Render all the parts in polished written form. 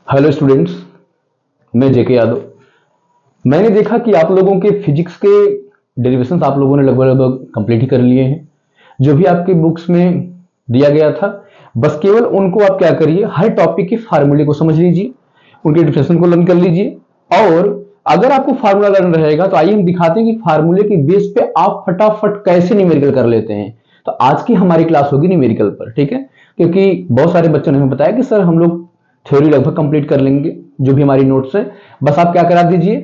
Hello students, मैं जेके यादव। मैंने देखा कि आप लोगों के फिजिक्स के डेरिवेशंस आप लोगों ने लगभग कंप्लीट ही कर लिए हैं। जो भी आपके बुक्स में दिया गया था, बस केवल उनको आप क्या करिए, हर टॉपिक के फार्मूले को समझ लीजिए, उनके डिफिनेशन को लर्न कर लीजिए। और अगर आपको फार्मूला लर्न रहेगा तो आइए हम दिखाते हैं कि फार्मूले के बेस पे आप फटाफट कैसे न्यूमेरिकल कर लेते हैं। तो आज की हमारी क्लास होगी न्यूमेरिकल पर, ठीक है। क्योंकि बहुत सारे बच्चों ने हमें बताया कि सर हम लोग थ्योरी लगभग कंप्लीट कर लेंगे, जो भी हमारी नोट्स है बस आप क्या करा दीजिए,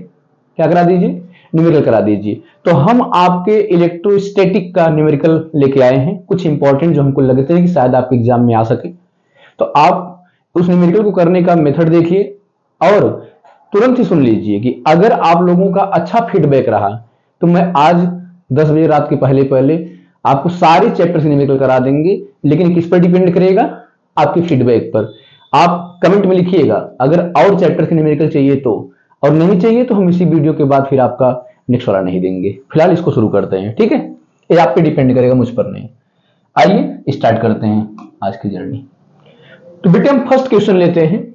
न्यूमेरिकल करा दीजिए। तो हम आपके इलेक्ट्रोस्टैटिक का न्यूमेरिकल लेके आए हैं, कुछ इंपॉर्टेंट जो हमको लगते हैं कि शायद आपके एग्जाम में आ सके। तो आप उस न्यूमेरिकल को करने का मेथड देखिए और तुरंत ही सुन लीजिए कि अगर आप लोगों का अच्छा फीडबैक रहा तो मैं आज 10 बजे रात के पहले पहले आपको सारे चैप्टर से न्यूमेरिकल करा देंगे। लेकिन किस पर डिपेंड करेगा? आपके फीडबैक पर। आप कमेंट में लिखिएगा अगर और चैप्टर के न्यूमेरिकल चाहिए तो, और नहीं चाहिए तो हम इसी वीडियो के बाद फिर आपका नेक्स्ट वाला नहीं देंगे। फिलहाल इसको शुरू करते हैं, ठीक है। ये आप पे डिपेंड करेगा, मुझ पर नहीं। आइए स्टार्ट करते हैं आज की जर्नी। तो बेटे हम फर्स्ट क्वेश्चन लेते हैं।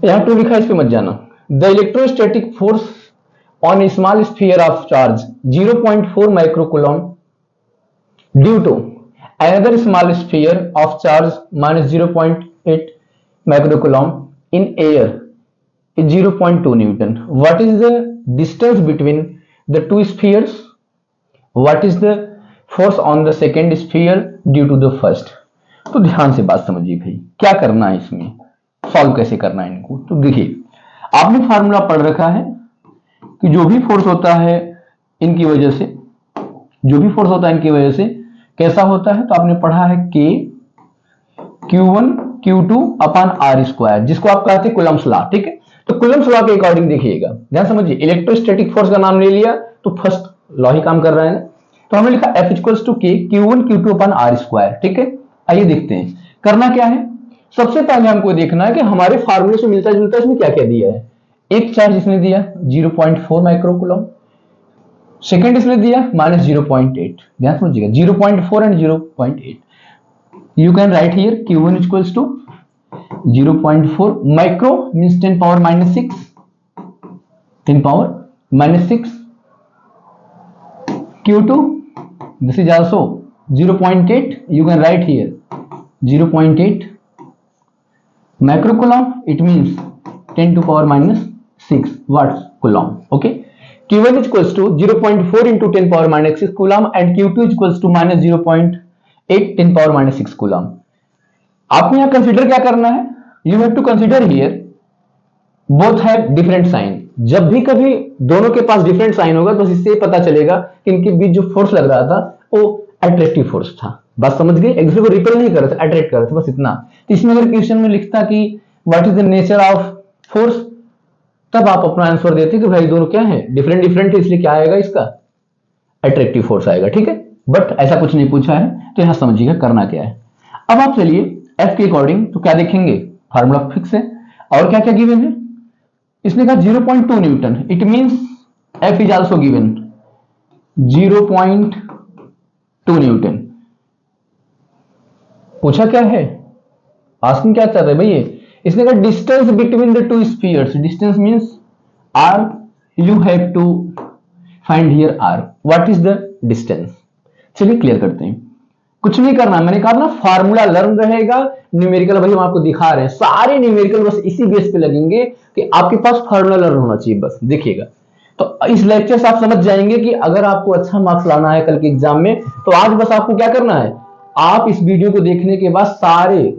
यहां टू लिखा है, इस पे मत जाना। The electrostatic force on a small sphere of charge 0.4 microcoulomb due to another small sphere of charge minus 0.8 microcoulomb in air is 0.2 Newton. What is the distance between the two spheres? What is the force on the second sphere due to the first? तो ध्यान से बात समझिए भाई, क्या करना है इसमें, सॉल्व कैसे करना है इनको। तो देखिए, आपने फार्मूला पढ़ रखा है कि जो भी फोर्स होता है इनकी वजह से, कैसा होता है। तो आपने पढ़ा है K Q1 Q2 upon R square, जिसको आप कहते हैं कूलम्ब्स लॉ, ठीक है। तो कूलम्ब्स लॉ के अकॉर्डिंग देखिएगा, ध्यान समझिए। इलेक्ट्रोस्टैटिक फोर्स का नाम ले लिया तो फर्स्ट लॉ ही काम कर रहा है ना। तो हमने लिखा F equals to K Q1 Q2 upon R square, ठीक है। आइए देखते हैं करना क्या है। सबसे पहले हमको देखना है कि हमारे फार्मूले से मिलता जुलता इसमें क्या क्या दिया है। एक चार्ज इसने दिया 0.4 माइक्रोकूलम, सेकेंड इसने दिया माइनस 0.8। ध्यान समझिएगा, 0.4 and 0.8। You can write here Q1 equals to 0.4 micro means 10 power minus 6, 10 power minus 6। Q2 this is also 0.8, you can write here 0.8 microcoulomb, it means 10 to power minus 6 watts coulomb, okay. Q1 is equals to 0.4 into 10 power minus 6 coulomb and Q2 is equals to minus 0.8 10 power minus 6 coulomb. आपको यहाँ consider क्या करना है? You have to consider here both have different sign. जब भी कभी दोनों के पास डिफरेंट साइन होगा तो इससे पता चलेगा कि इनके बीच जो फोर्स लग रहा था वो अट्रैक्टिव फोर्स था। बात समझ गए? एक दूसरे को रिपेल नहीं कर रहे थे, अट्रैक्ट कर रहे थे, बस इतना। तो इसमें अगर क्वेश्चन में लिखता कि what is the nature of force, तब आप अपना आंसर देते कि भाई दोनों क्या है, डिफरेंट डिफरेंट है, इसलिए क्या आएगा, इसका अट्रैक्टिव फोर्स आएगा, ठीक है। बट ऐसा कुछ नहीं पूछा है, तो यहां समझिएगा करना क्या है। अब आप चलिए एफ के अकॉर्डिंग तो क्या देखेंगे, फार्मूला फिक्स है और क्या क्या गिवन है। इसने कहा 0.2 Newton, it means F is also given 0.2 Newton. पूछा क्या है, आस्किंग क्या चाहता है भैया। इसने कहा distance between the two spheres, distance means r, you have to find here r, what is the distance. चलिए क्लियर करते हैं, कुछ नहीं करना। मैंने कहा ना फार्मूला लर्न रहेगा, न्यूमेरिकल भाई हम आपको दिखा रहे हैं, सारे न्यूमेरिकल बस इसी बेस पे लगेंगे कि आपके पास फार्मूला लर्न होना चाहिए, बस देखिएगा। तो इस लेक्चर से आप समझ जाएंगे कि अगर आपको अच्छा मार्क्स लाना है कल के एग्जाम में, तो आज बस आपको क्या करना है, आप इस वीडियो को देखने के बाद सारे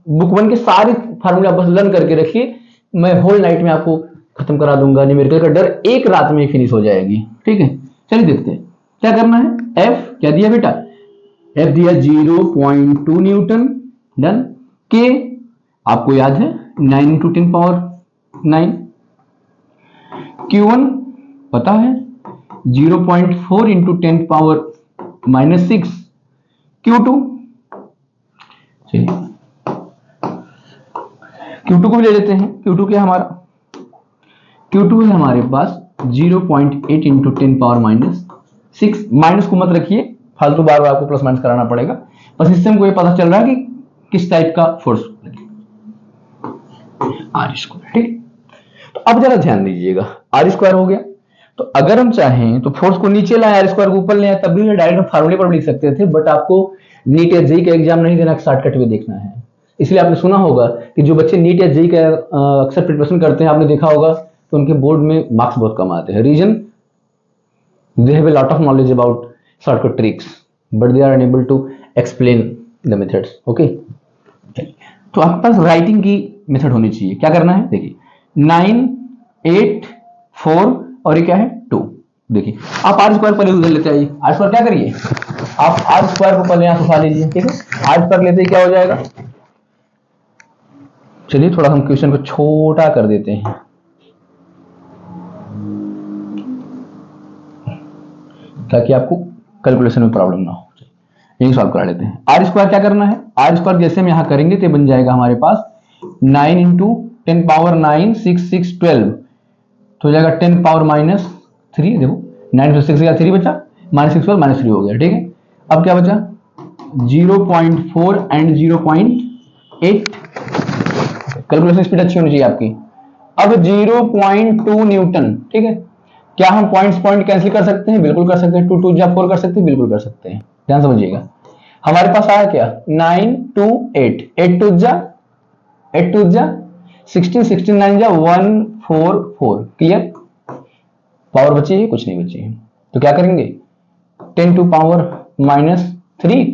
बुक वन के सारे फार्मूला बस लर्न करके रखिए। मैं होल नाइट में आपको खत्म करा दूंगा, न्यूमेरिकल का डर एक रात में फिनिश हो जाएगी, ठीक है। चलिए देखते हैं क्या करना है। एफ क्या दिया बेटा, एफ दिया 0.2 न्यूटन, डन। के आपको याद है 9 इंटू 10 पावर 9। Q1 पता है 0.4 इंटू 10 पावर माइनस 6। Q2 चलिए Q2 को भी ले लेते हैं। Q2 क्या हमारा, Q2 है हमारे पास 0.8 इंटू 10 पावर माइनस 6। माइनस को मत रखिए, फालतू बार बार आपको प्लस माइनस कराना पड़ेगा। बस इससे हमको ये पता चल रहा है कि किस टाइप का फोर्स। Are square. ठीक, तो अब जरा ध्यान दीजिएगा, आर स्क्वायर हो गया, तो अगर हम चाहें तो फोर्स को नीचे लाएं, आर स्क्वायर को ऊपर ले आए, तब भी डायरेक्ट फार्मूले पर लिख सकते थे, बट आपको नीट या जेईई का एग्जाम नहीं देना, शॉर्टकट में देखना है। इसलिए आपने सुना होगा कि जो बच्चे नीट या जेईई का अक्सर प्रिपरेशन करते हैं, आपने देखा होगा तो उनके बोर्ड में मार्क्स बहुत कम आते हैं। Reason, they have a lot of knowledge about shortcut tricks but they are unable to explain the methods. Okay, तो आपके पास राइटिंग की मेथड होनी चाहिए। क्या करना है, देखिए 9 8 4 और ये क्या है 2। देखिए आप आर स्क्वायर पहले उधर लेते आइए, आर स्क्वायर क्या करिए, आप आर स्क्वायर को पहले यहां उठा लीजिए। ठीक है, आर स्क्वायर लेते ही क्या हो जाएगा, चलिए थोड़ा हम क्वेश्चन को छोटा कर देते हैं, ताकि आपको कैलकुलेशन में प्रॉब्लम ना हो। यही सॉल्व करा लेते हैं। आर स्क्वायर क्या करना है, आर स्क्वायर जैसे हम यहां करेंगे तो बन जाएगा हमारे पास 9 इंटू 10 पावर 9 6 6 12, तो हो जाएगा 10 पावर -3। देखो 9 से 6 का 3 बचा, -6 -3 हो गया। ठीक है, अब क्या बचा 0.4 एंड 0.8। कैलकुलेशन स्पीड अच्छी होनी चाहिए आपकी। अब 0.2 न्यूटन। ठीक है, क्या हम पॉइंट कैंसिल कर सकते हैं, बिल्कुल कर सकते हैं। 2 2 जा 4 कर सकते हैं, बिल्कुल कर सकते हैं। ध्यान समझिएगा, हमारे पास आया क्या 9 2 8, 8 2 जा 16, 16 9 जा 144। क्लियर, पावर बची है, कुछ नहीं बची है, तो क्या करेंगे 10 टू पावर -3,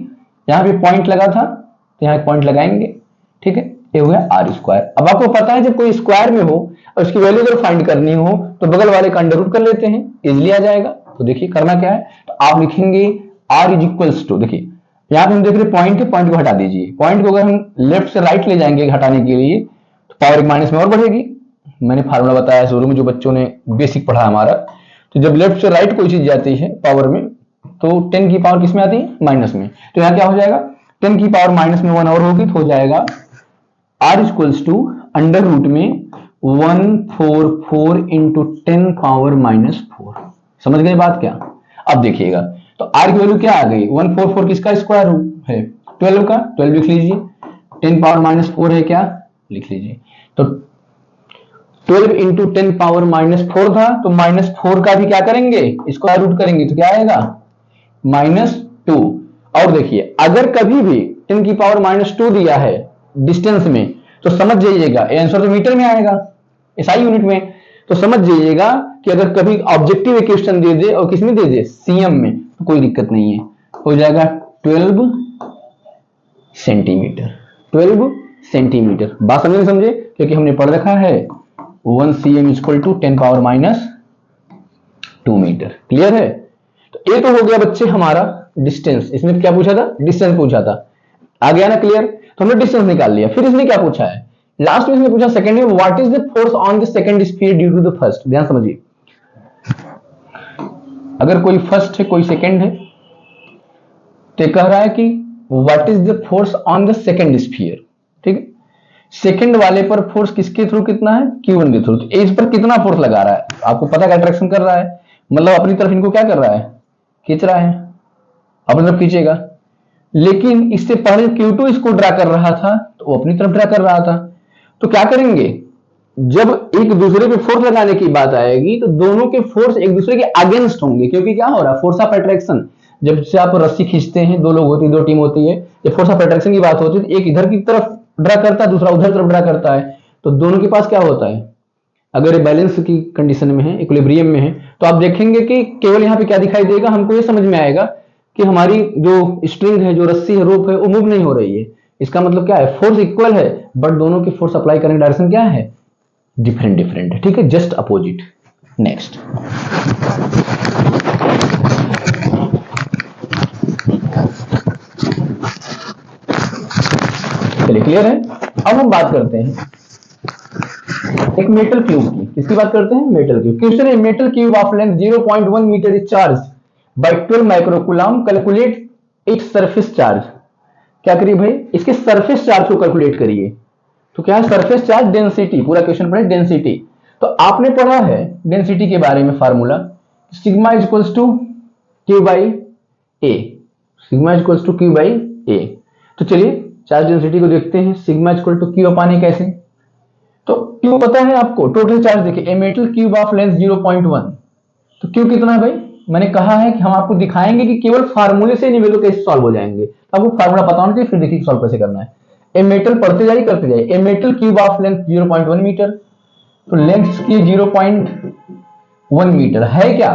यहां पे पॉइंट लगा था तो यहां पॉइंट लगाएंगे। ठीक है, ये हो गया आर स्क्वायर। अब आपको पता है जब कोई स्क्वायर में हो और उसकी वैल्यू अगर फाइंड करनी हो तो बगल वाले का अंडर रूट कर लेते हैं, इजिली आ जाएगा। तो देखिए करना क्या है, तो आप लिखेंगे आर इज इक्वल्स टू, देखिए यहां पे हम देख रहे पॉइंट है, पॉइंट को हटा दीजिए। पॉइंट को अगर हम लेफ्ट से राइट ले जाएंगे हटाने के लिए तो पावर एक माइनस में और बढ़ेगी। मैंने फार्मूला बताया शुरू में, जो बच्चों ने बेसिक पढ़ा हमारा, तो जब लेफ्ट से राइट कोई चीज जाती है पावर में तो 10 की पावर किस में आती है, माइनस में। तो यहाँ क्या हो जाएगा 10 की पावर माइनस में 1 और होगी, तो हो जाएगा R equals to under root में 144 इंटू 10 पावर -4। समझ गए बात क्या। अब देखिएगा तो आर की वैल्यू क्या आ गई, 144 किसका स्क्वायर है 12 का, 12 लिख लीजिए। 10 पावर -4 है क्या, लिख लीजिए। तो 12 इंटू 10 पावर -4 था, तो -4 का भी क्या करेंगे, स्क्वायर रूट करेंगे, तो क्या आएगा -2। और देखिए अगर कभी भी 10 की पावर -2 दिया है डिस्टेंस में, तो समझ जाइएगा आंसर तो मीटर में आएगा, एसआई यूनिट में। तो समझ जाइएगा कि अगर कभी ऑब्जेक्टिव क्वेश्चन दे दे और किसमें दे दे, सीएम में, तो कोई दिक्कत नहीं है, हो जाएगा 12 सेंटीमीटर। 12 सेंटीमीटर। बात समझे नहीं समझे, क्योंकि हमने पढ़ रखा है 1 cm equal to 10 power -2 metre. Clear है। तो ये तो हो गया बच्चे हमारा डिस्टेंस। इसमें क्या पूछा था, डिस्टेंस पूछा था, आ गया ना क्लियर। तो हमने डिस्टेंस निकाल लिया। फिर इसने क्या पूछा है, लास्ट में इसने पूछा सेकंड में, what is the force on the second sphere due to the first. ध्यान समझिए, अगर कोई फर्स्ट है कोई सेकंड है, तो कह रहा है कि what is the force on the second sphere. ठीक है, सेकंड वाले पर फोर्स किसके थ्रू कितना है, Q1 के थ्रू। तो इस पर कितना फोर्स लगा रहा है, आपको पता है अट्रैक्शन कर रहा है, मतलब अपनी तरफ इनको क्या कर रहा है, खींच रहा है, अपनी तरफ खींचेगा। लेकिन इससे पहले Q2 इसको ड्रा कर रहा था, तो वो अपनी तरफ ड्रा कर रहा था। तो क्या करेंगे, जब एक दूसरे पे फोर्स लगाने की बात आएगी तो दोनों के फोर्स एक दूसरे के अगेंस्ट होंगे, क्योंकि क्या हो रहा है, फोर्स ऑफ अट्रैक्शन। जब से आप रस्सी खींचते हैं, दो लोग होती है, दो टीम होती है, जब फोर्स ऑफ अट्रैक्शन की बात होती है तो एक इधर की तरफ ड्रा करता है, दूसरा उधर तरफ ड्रा करता है, तो दोनों के पास क्या होता है, अगर बैलेंस की कंडीशन में है, इक्विलिब्रियम में है, तो आप देखेंगे कि केवल यहाँ पे क्या दिखाई देगा, हमको ये समझ में आएगा कि हमारी जो स्ट्रिंग है, जो रस्सी है, रोप है, वो मूव नहीं हो रही है। इसका मतलब क्या है, फोर्स इक्वल है बट दोनों की फोर्स अप्लाई करने की डायरेक्शन क्या है, डिफरेंट डिफरेंट है। ठीक है, जस्ट अपोजिट। नेक्स्ट, चलिए क्लियर है। अब हम बात करते हैं एक मेटल क्यूब की। किसकी बात करते हैं, मेटल क्यूब। क्वेश्चन है, metal cube of length 0.1 metre is charge by 12 microcoulomb, calculate its surface charge. क्या करिए भाई, इसके सरफेस चार्ज को कैलकुलेट करिए। तो क्या है सरफेस चार्ज, डेंसिटी। पूरा क्वेश्चन पढ़े डेंसिटी। तो आपने पढ़ा है डेंसिटी के बारे में formula, sigma equals to Q by A, sigma equals to Q by A. तो चलिए चार्ज डेंसिटी को देखते हैं, sigma equal to Q upon A कैसे, तो क्यू पता है आपको, टोटल चार्ज देखिए, a metal cube of length 0.1, तो क्यू कितना है भाई, मैंने कहा है कि हम आपको दिखाएंगे कि केवल फार्मूले से नहीं कैसे सॉल्व हो जाएंगे, आपको फार्मूला पता होना चाहिए, फिर देखिए सॉल्व कैसे करना है। ए मेटल पढ़ते जाइए करते जाइए, a metal cube of length 0.1 metre, तो लेंथ की 0.1 मीटर है क्या,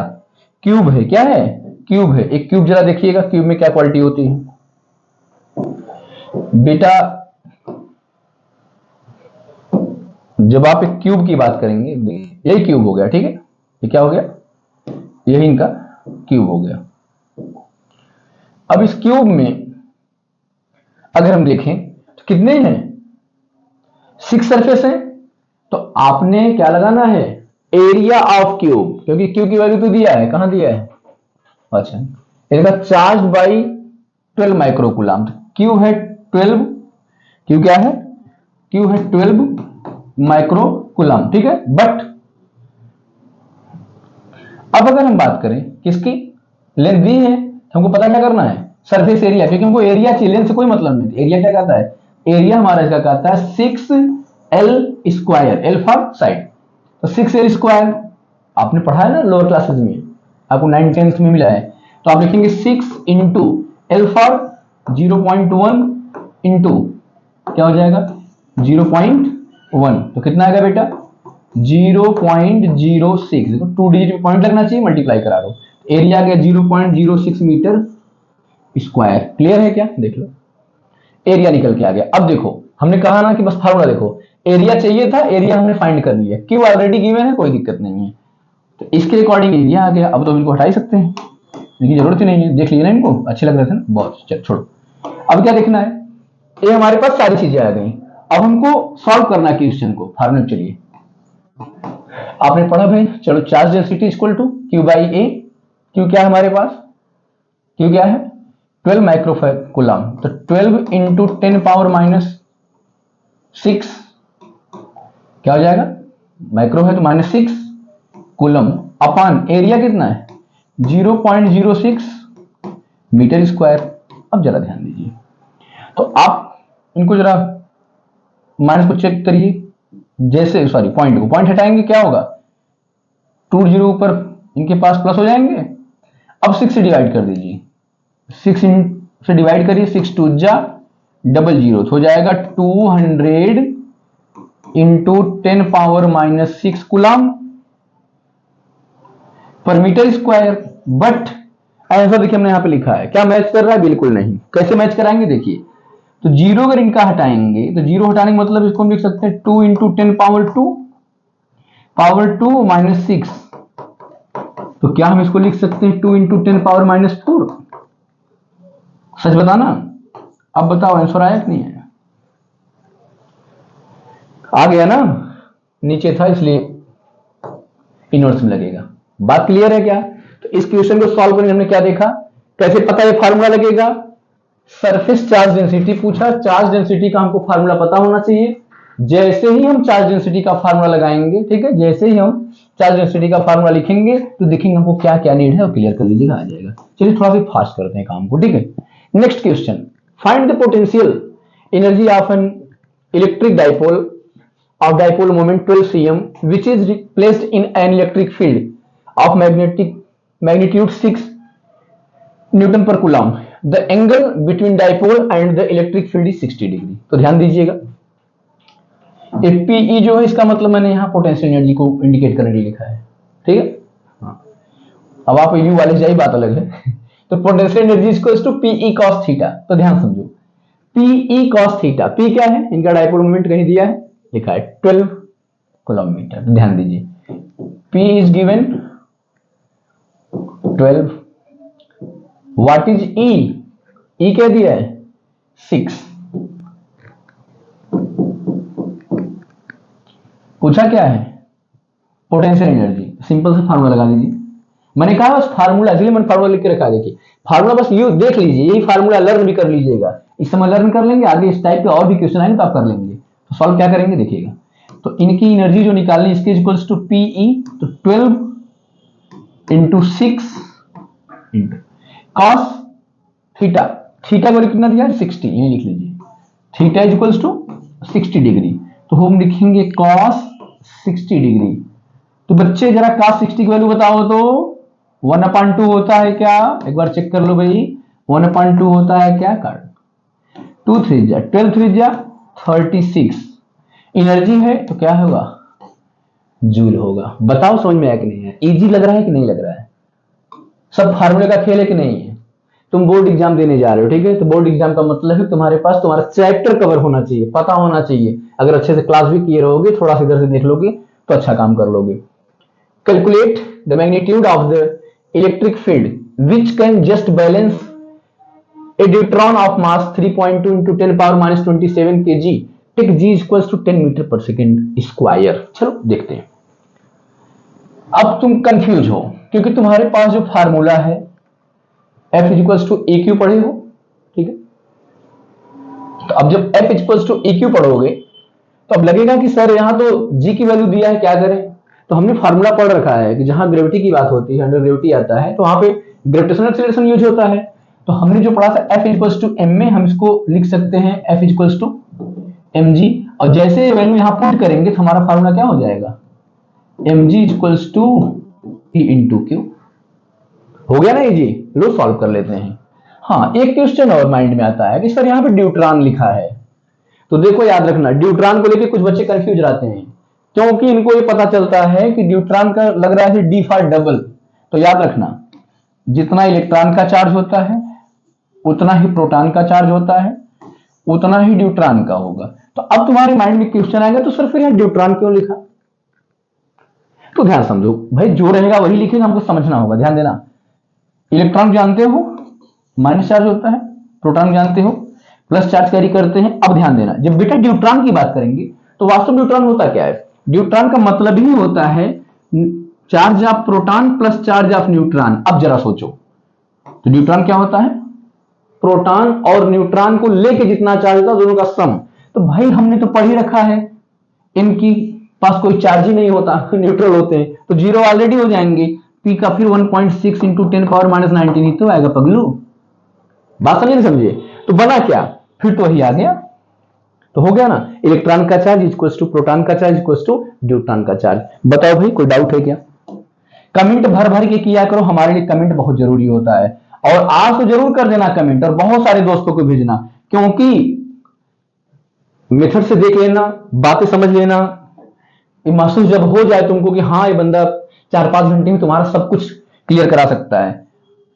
क्यूब है, क्या है, क्यूब है। एक क्यूब जरा देखिएगा क्यूब में क्या क्वालिटी होती है बेटा। जब आप एक क्यूब की बात करेंगे, यही क्यूब हो गया, ठीक है, ये क्या हो गया, यही इनका क्यूब हो गया। अब इस क्यूब में अगर हम देखें तो कितने हैं, 6 सरफेस हैं, तो आपने क्या लगाना है, एरिया ऑफ क्यूब, क्योंकि क्यूब की वैल्यू तो दिया है, कहां दिया है, अच्छा, इसका चार्ज बाई 12 माइक्रोकूलम, क्यू है 12, क्यू क्या है, क्यू है 12 माइक्रोकूलम, ठीक है। बट अब अगर हम बात करें किसकी, लेंथ दी है, हमको पता क्या करना है, सरफेस एरिया, क्योंकि हमको एरिया चाहिए, लेंथ से कोई मतलब नहीं। एरिया क्या कहता है, एरिया हमारा इसका कहता है 6L square, L for side, तो 6L स्क्वायर आपने पढ़ा है ना लोअर क्लासेस में, आपको 9th 10th में मिला है, तो आप लिखेंगे 6 इंटू एल फॉर 0.1 इंटू क्या हो जाएगा 0.1, तो कितना आएगा बेटा 0.06, देखो 2 डिजिट में पॉइंट लगना चाहिए, मल्टीप्लाई करा दो, एरिया गया 0.06 मीटर स्क्वायर। क्लियर है क्या, देख लो एरिया निकल के आ गया। अब देखो हमने कहा ना कि बस फार्मूला देखो, एरिया चाहिए था, एरिया हमने फाइंड कर लिया, क्यों ऑलरेडी गिवन है, कोई दिक्कत नहीं है, तो इसके अकॉर्डिंग एरिया आ गया। अब तो इनको हटा ही सकते हैं, इनकी जरूरत ही नहीं है, देख लीजिए ना इनको, अच्छे लग रहे थे ना बहुत, चल छोड़ो। अब क्या देखना है, ये हमारे पास सारी चीजें आ गई, अब हमको सॉल्व करना है क्वेश्चन को, फार्मूला चलिए आपने पढ़ा भाई, चलो charge density equal to Q by A, Q क्या है हमारे पास, क्यू क्या है 12 माइक्रोकूलम, तो 12 इंटू 10 पावर -6 क्या हो जाएगा, माइक्रो है तो -6 कूलम अपान एरिया कितना है 0.06 मीटर स्क्वायर। अब जरा ध्यान दीजिए, तो आप इनको जरा माइनस को चेक करिए, जैसे सॉरी पॉइंट को, पॉइंट हटाएंगे क्या होगा 2 जीरो ऊपर इनके पास प्लस हो जाएंगे। अब 6 से डिवाइड कर दीजिए, 6 से डिवाइड करिए, 6 2 जा डबल जीरो हो जाएगा 200 इंटू 10 पावर -6 कूलम पर मीटर स्क्वायर। बट आंसर देखिए हमने यहां पे लिखा है, क्या मैच कर रहा है, बिल्कुल नहीं। कैसे मैच कराएंगे देखिए, तो जीरो अगर इनका हटाएंगे तो जीरो हटाने का मतलब इसको हम लिख सकते हैं 2 इंटू 10 पावर 2 -6, तो क्या हम इसको लिख सकते हैं 2 इंटू 10 पावर -4, सच बताना। अब बताओ आंसर आया कि नहीं आया, आ गया ना, नीचे था इसलिए इनवर्स में लगेगा। बात क्लियर है क्या, तो इस क्वेश्चन को सॉल्व करने हमने क्या देखा, कैसे पता ये फार्मूला लगेगा, सरफेस चार्ज डेंसिटी पूछा, चार्ज डेंसिटी का हमको फार्मूला पता होना चाहिए। जैसे ही हम चार्ज डेंसिटी का फार्मूला लगाएंगे, ठीक है, जैसे ही हम चार्ज डेंसिटी का फार्मूला लिखेंगे तो देखेंगे हमको क्या क्या नीड है और क्लियर कर लीजिएगा, आ जाएगा। चलिए थोड़ा सा फास्ट करते हैं काम को, ठीक है। Next question, find the potential energy of an electric dipole of dipole moment 12 cm which is placed in an electric field of magnitude 6 Newton per coulomb. The angle between dipole and the electric field is 60 degree. तो ध्यान दीजिएगा, PE जो है इसका मतलब मैंने यहाँ potential energy को इंडिकेट करने के लिए लिखा है, ठीक है। हाँ, अब आप यू वाले जाइए, बात अलग है। तो potential energy equals to PE cos theta, तो ध्यान समझो PE cos थीटा, P क्या है, इनका डाइपोल मोमेंट कहीं दिया है, लिखा है 12 कूलम मीटर। ध्यान दीजिए P is given 12, what is E, E क्या दिया है 6, पूछा क्या है पोटेंशियल एनर्जी, सिंपल से फार्मूला लगा दीजिए। मैंने कहा बस फार्मूला, इसलिए मैंने फार्मूला लिख के रखा, देखिए फार्मूला बस यू देख लीजिए, यही फार्मूला लर्न भी कर लीजिएगा, इस समय लर्न कर लेंगे, आगे इस टाइप के और भी क्वेश्चन आएंगे तो आप कर लेंगे। तो सॉल्व क्या करेंगे देखिएगा, तो इनकी एनर्जी जो निकालनी इसके इक्वल्स टू PE, तो 12 into 6 into cos theta, theta को कितना दिया 60, यही लिख लीजिए, theta is equals to 60 degree. तो हम लिखेंगे cos 60 डिग्री। तो बच्चे जरा cos 60 की वैल्यू बताओ तो 1/2 होता है क्या, एक बार चेक कर लो भाई, 1/2 होता है क्या, कर 2 3 जा 12 3 जा 36, एनर्जी है तो क्या होगा, जूल होगा। बताओ समझ में आया कि नहीं है, इजी लग रहा है कि नहीं लग रहा है, सब फार्मूले का खेल है कि नहीं है। तुम बोर्ड एग्जाम देने जा रहे हो, ठीक है, तो बोर्ड एग्जाम का मतलब है तुम्हारे पास तुम्हारा चैप्टर कवर होना चाहिए, पता होना चाहिए। अगर अच्छे से क्लास भी किए रहोगे, थोड़ा सा इधर से देख लोगे तो अच्छा काम कर लोगे। Calculate the magnitude of the electric field which can just balance a deuteron of mass 3.2 into 10 power minus 27 kg, take g equals to 10 metre पर सेकेंड स्क्वायर। चलो देखते हैं। अब तुम कंफ्यूज हो क्योंकि तुम्हारे पास जो फार्मूला है F equals to E Q पढ़े हो, ठीक है। तो अब जब F equals to E Q पढ़ोगे तो अब लगेगा कि सर यहां तो G की वैल्यू दिया है, क्या करें। तो हमने फार्मूला पढ़ रखा है कि जहां ग्रेविटी की बात होती है, अंडर ग्रेविटी आता है, तो वहां पे ग्रेविटेशनल एक्सीलरेशन यूज होता है। तो हमने जो पढ़ा था F इक्वल्स टू एम में, हम इसको लिख सकते हैं F इक्वल्स टू mg, और जैसे वैल्यू यहां पुट करेंगे तो हमारा फार्मूला क्या हो जाएगा, mg equals to E into Q. हो गया ना ये जी, लो सॉल्व कर लेते हैं। हाँ, एक क्वेश्चन और माइंड में आता है कि सर यहाँ पे ड्यूट्रॉन लिखा है, तो देखो याद रखना, ड्यूट्रॉन को लेके कुछ बच्चे कंफ्यूज रहते हैं क्योंकि इनको ये पता चलता है कि ड्यूट्रॉन का लग रहा है डी फॉर डबल। तो याद रखना, जितना इलेक्ट्रॉन का चार्ज होता है उतना ही प्रोटॉन का चार्ज होता है, उतना ही ड्यूट्रॉन का होगा। तो अब तुम्हारे माइंड में क्वेश्चन आएगा तो सर फिर यहाँ ड्यूट्रॉन क्यों लिखा। तो ध्यान समझो भाई, जो रहेगा वही लिखेगा, हमको समझना होगा, ध्यान देना। इलेक्ट्रॉन जानते हो माइनस चार्ज होता है, प्रोटॉन जानते हो प्लस चार्ज कैरी करते हैं। अब ध्यान देना, जब बेटा ड्यूट्रॉन की बात करेंगे तो वास्तव में ड्यूट्रॉन होता क्या है, ड्यूट्रॉन का मतलब ही होता है charge of proton plus charge of neutron. अब जरा सोचो, तो न्यूट्रॉन क्या होता है, प्रोटॉन और न्यूट्रॉन को लेके जितना चार्ज होता है दोनों का सम। तो भाई हमने तो पढ़ ही रखा है इनकी पास कोई चार्ज ही नहीं होता, न्यूट्रल होते हैं, तो जीरो ऑलरेडी हो जाएंगे। पी का फिर 1.6 इंटू 10 पावर माइनस 19 ही तो आएगा पगलू। बात समझे नहीं समझे, तो बना क्या, फिर तो वही आ गया। तो हो गया ना, इलेक्ट्रॉन का चार्ज इक्वल्स टू प्रोटॉन का चार्ज इक्वल्स टू न्यूट्रॉन का चार्ज। बताओ भाई कोई डाउट है क्या। कमेंट भर भर के किया करो, हमारे लिए कमेंट बहुत जरूरी होता है, और आज तो जरूर कर देना कमेंट, और बहुत सारे दोस्तों को भेजना, क्योंकि मेथड से देख लेना, बातें समझ लेना, महसूस जब हो जाए तुमको कि हाँ ये बंदा 4-5 घंटे में तुम्हारा सब कुछ क्लियर करा सकता है,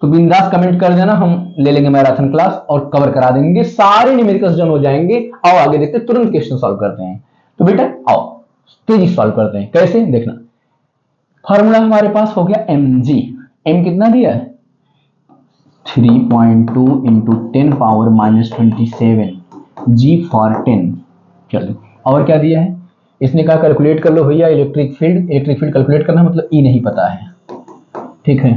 तो बिंदास कमेंट कर देना, हम ले लेंगे मैराथन क्लास और कवर करा देंगे, सारे न्यूमेरिकल्स डन हो जाएंगे। आओ आगे देखते हैं, तुरंत क्वेश्चन सॉल्व करते हैं। तो बेटा आओ तेजी सॉल्व करते हैं, कैसे देखना। फॉर्मूला हमारे पास हो गया mg, m कितना दिया है 3.2 into 10 power minus 27, g for 10। चलो और क्या दिया है, इसने कहा कैलकुलेट कर लो भैया electric field. Electric field calculate करना मतलब ई नहीं पता है, ठीक है।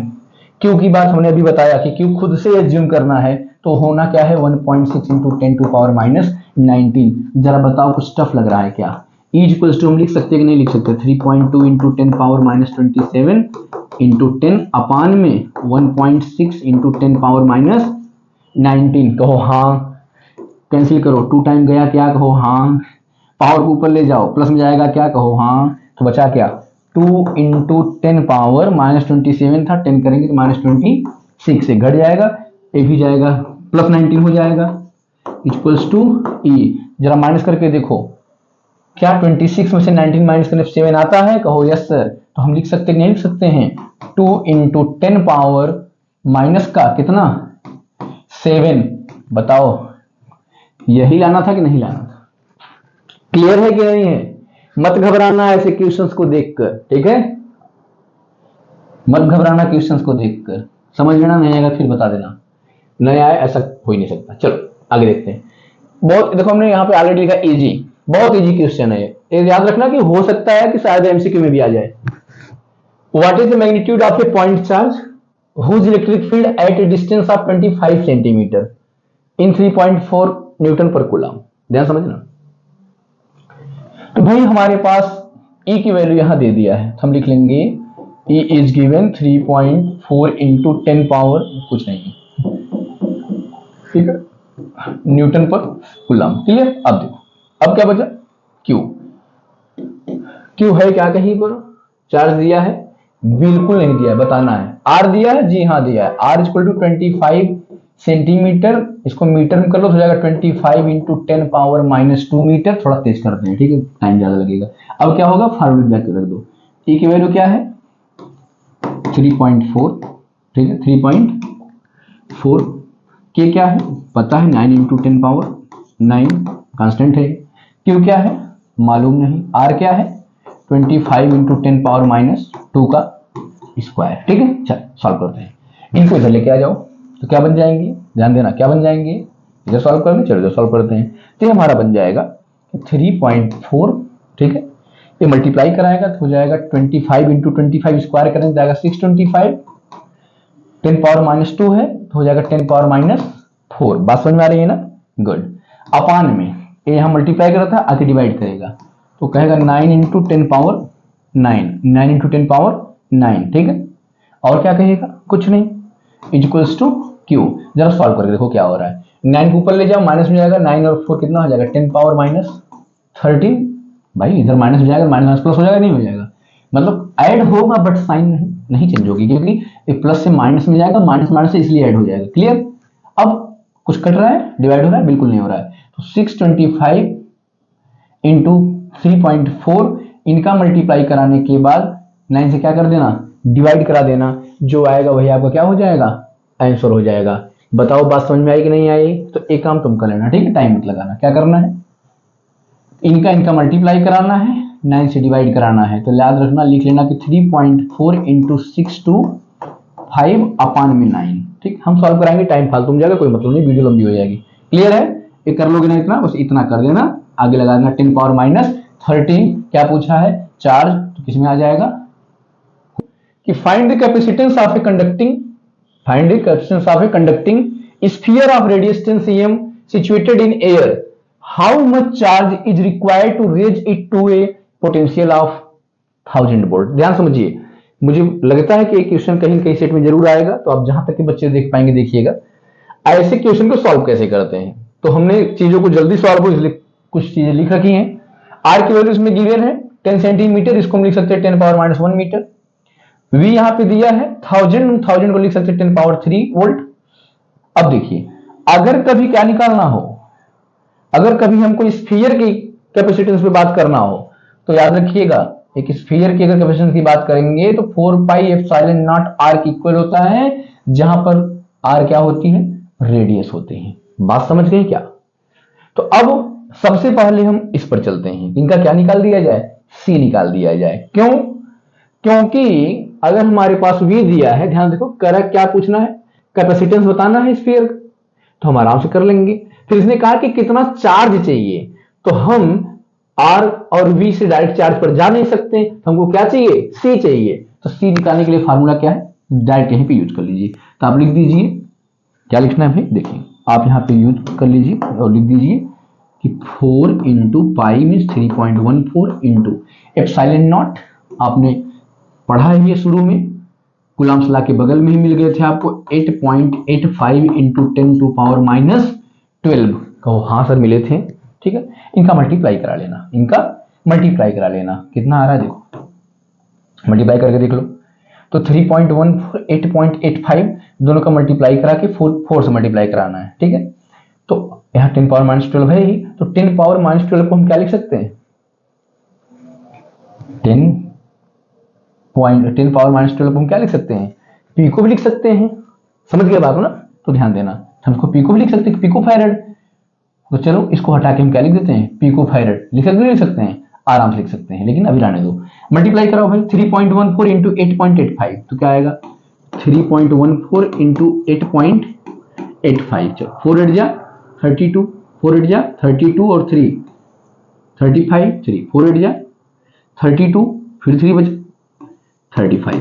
क्यू की बात हमने अभी बताया कि क्यू खुद से एज्यूम करना है, तो होना क्या है 1.6 इंटू 10 टू पावर माइनस 19। जरा बताओ कुछ टफ लग रहा है क्या। ई इक्वल्स टू हम लिख सकते हैं कि नहीं लिख सकते, 3.2 इंटू 10 पावर माइनस 27 इंटू 10 अपान में 1.6 इंटू 10 पावर माइनस 19। कहो हाँ, कैंसिल करो, 2 टाइम गया क्या, कहो हाँ, पावर को ऊपर ले जाओ, प्लस में जाएगा क्या, कहो हाँ, तो बचा क्या 2 इंटू 10 पावर माइनस 27 था, 10 करेंगे तो माइनस 26 से घट जाएगा, ये भी जाएगा, प्लस 19 हो जाएगा इक्वल्स टू ई। जरा माइनस करके देखो क्या 26 में से 19 माइनस करने 7 आता है, कहो यस सर। तो हम लिख सकते नहीं लिख सकते हैं 2 इंटू 10 पावर माइनस का कितना 7। बताओ यही लाना था कि नहीं लाना था, क्लियर है कि नहीं है। मत घबराना ऐसे क्वेश्चंस को देखकर, ठीक है, मत घबराना क्वेश्चंस को देखकर, समझ लेना, नहीं आएगा फिर बता देना, नहीं आए ऐसा हो ही नहीं सकता। चलो आगे देखते हैं। बहुत देखो हमने यहाँ पे ऑलरेडी लिखा इजी, बहुत इजी क्वेश्चन है ये, याद रखना कि हो सकता है कि शायद एमसीक्यू में भी आ जाए। What is the magnitude of a point charge whose electric field at a distance of 25 centimetre in 3.4 newton पर कूलम। ध्यान समझना। तो भाई हमारे पास E की वैल्यू यहां दे दिया है, तो हम लिख लेंगे E is given 3.4 into 10 power कुछ नहीं, ठीक है, न्यूटन पर कूलम। क्लियर। अब देखो अब क्या बचा Q, क्यू है क्या कहीं पर, चार्ज दिया है, बिल्कुल नहीं दिया है, बताना है। आर दिया है, जी हाँ दिया है, आर इक्वल टू 25 सेंटीमीटर, इसको मीटर में कर लो तो हो जाएगा 25 इंटू 10⁻⁻2 मीटर। थोड़ा तेज करते हैं, ठीक है, टाइम ज्यादा लगेगा। अब क्या होगा, फार्मूला रख दो, ई की वैल्यू क्या है 3.4, ठीक है 3.4, के क्या है पता है 9 इंटू 10⁻9 कांस्टेंट है, क्यू क्या है मालूम नहीं, आर क्या है 25 इंटू 10⁻⁻2 का स्क्वायर, ठीक है। चल सॉल्व करते हैं, इनको इधर लेके आ जाओ, तो क्या बन जाएंगे, ध्यान देना क्या बन जाएंगे, इधर सॉल्व करना, चलो इधर सॉल्व करते हैं। तो ये हमारा बन जाएगा 3.4, ठीक है, ये मल्टीप्लाई कराएगा तो हो जाएगा 25 इंटू 25 स्क्वायर करेंगे जाएगा 625, 10⁻⁻2 है तो हो जाएगा 10⁻⁻4। बात समझ में आ रही है ना, गुड। अपान में ये यहां मल्टीप्लाई कर रहा था, आके डिवाइड करेगा तो कहेगा 9 इंटू 10⁻9, 9 इंटू 10⁻9, ठीक है। और क्या कहेगा, कुछ नहीं, इक्वल्स टू क्यू। जरा सॉल्व करके देखो क्या हो रहा है, 9 को ऊपर ले जाओ, माइनस में जाएगा, 9 और 4 कितना हो जाएगा 10⁻13। भाई इधर माइनस हो जाएगा, माइनस प्लस हो जाएगा, नहीं हो जाएगा, मतलब ऐड होगा बट साइन नहीं चेंज होगी, क्योंकि प्लस से माइनस में जाएगा, माइनस माइनस से इसलिए ऐड हो जाएगा। क्लियर। अब कुछ कट रहा है, डिवाइड हो रहा है, बिल्कुल नहीं हो रहा है। तो 625 इंटू 3.4, इनका मल्टीप्लाई कराने के बाद 9 से क्या कर देना, डिवाइड करा देना, जो आएगा वही आपका क्या हो जाएगा, आंसर हो जाएगा। बताओ बात समझ में आई कि नहीं आई। तो एक काम तुम कर लेना, ठीक है, टाइम मत लगाना। क्या करना है, इनका मल्टीप्लाई कराना है, 9 से डिवाइड कराना है। तो याद रखना, लिख लेना कि 3.4 इंटू 625/9, ठीक। हम सॉल्व कराएंगे, टाइम फालतू में जाएगा, कोई मतलब नहीं, वीडियो लंबी हो जाएगी। क्लियर है, ये कर लोगे ना इतना, बस इतना कर देना, आगे लगा देना 10⁻13। क्या पूछा है, चार्ज, तो किसमें आ जाएगा कि find the capacitance of a conducting sphere of radius 10 cm situated in air, how much charge is required to raise it to a potential of 1000 volt। ध्यान समझिए, मुझे लगता है कि एक क्वेश्चन कहीं कहीं सेट में जरूर आएगा, तो आप जहां तक के बच्चे देख पाएंगे देखिएगा ऐसे क्वेश्चन को सॉल्व कैसे करते हैं। तो हमने चीजों को जल्दी सॉल्व हो इसलिए कुछ चीजें लिख रखी हैं। आर की वैल्यू इसमें गिवन है 10 सेंटीमीटर, इसको हम लिख सकते हैं 10⁻⁻1 मीटर। वी यहां पे दिया है 1000 को लिख सकते हैं 10⁻3 वोल्ट। अब देखिए, अगर कभी क्या निकालना हो, अगर कभी हमको स्फीयर की कैपेसिटेंस पे बात करना हो, तो याद रखिएगा एक स्फीयर की अगर कैपेसिटेंस की बात करेंगे तो 4πε0 आर की इक्वल होता है, जहां पर आर क्या होती है, रेडियस होते हैं। बात समझ गए क्या। तो अब सबसे पहले हम इस पर चलते हैं, इनका क्या निकाल दिया जाए, सी निकाल दिया जाए। क्यों, क्योंकि अगर हमारे पास वी दिया है, ध्यान देखो, करेक्ट क्या पूछना है, कैपेसिटेंस बताना है स्फीयर, तो हम आराम से कर लेंगे। फिर इसने कहा कि कितना चार्ज चाहिए, तो हम आर और वी से डायरेक्ट चार्ज पर जा नहीं सकते, तो हमको क्या चाहिए, सी चाहिए। तो सी निकालने के लिए फार्मूला क्या है, डायरेक्ट यहीं पे यूज कर लीजिए। तो आप लिख दीजिए, क्या लिखना है भाई, देखिए आप यहाँ पे यूज कर लीजिए और लिख दीजिए कि 4 into pi mean 3.14 into epsilon not. आपने पढ़ा है ये शुरू में, कूलम्ब्स लॉ के बगल में ही मिल गए थे आपको, 8.85 इंटू 10⁻12 कहो, हाँ सर मिले थे, ठीक है। इनका मल्टीप्लाई करा लेना, इनका मल्टीप्लाई करा लेना, कितना आ रहा है देखो, मल्टीप्लाई करके देख लो। तो 3.14 8.85 दोनों का मल्टीप्लाई करा के 4 से मल्टीप्लाई कराना है, ठीक है। तो यहाँ 10⁻⁻12 है ही, तो 10⁻⁻12 को हम क्या लिख सकते हैं, 10⁻⁻12 को हम क्या लिख सकते हैं, पी को भी लिख सकते हैं। समझ गए बात ना, तो ध्यान देना, हम इसको पी को भी लिख सकते हैं, पिको फैरेड। तो चलो इसको हटा के हम क्या लिख देते हैं, पिको फैरेड। लिख सकते हैं, आराम से लिख सकते हैं, लेकिन अभी रहने दो। मल्टीप्लाई कराओ भाई, 3.14 इंटू 8.85, तो क्या आएगा 3.14 इंटू 8.85। चलो 4 8 जा 32, 4 8 जा 32 और 3 35, 3 4 8 जा 32, फिर 3 बचा 35,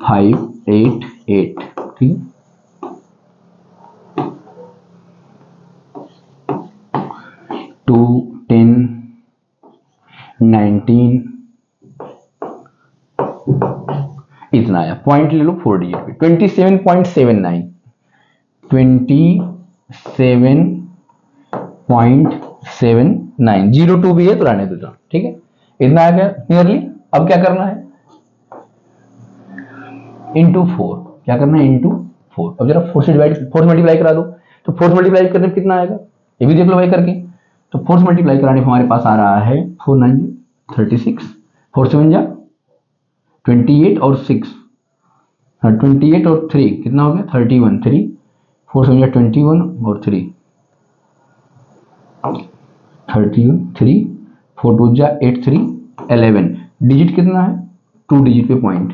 5 8 8, ठीक। 2 10 19, इतना आया, पॉइंट ले लो 4 डिजिट पे, 27.79, 27.79, 02 भी है तो रहने दो, ठीक है। इतना आ गया नियरली। अब क्या करना है, इंटू 4, क्या करना है इंटू 4। अब जरा 4 से डिवाइड, 4 मल्टीप्लाई करा दो, तो 4 मल्टीप्लाई करने में कितना आएगा ये भी देख लो भाई करके। तो 4 मल्टीप्लाई कराने पर हमारे पास आ रहा है 4 9 36, 4 7 जा 28 और 6, 28 और 3 कितना हो गया 31, 3 4 7 जा 21 और 3 31, 3 4 2 जा 8 3 11। डिजिट कितना है 2 डिजिट पे पॉइंट,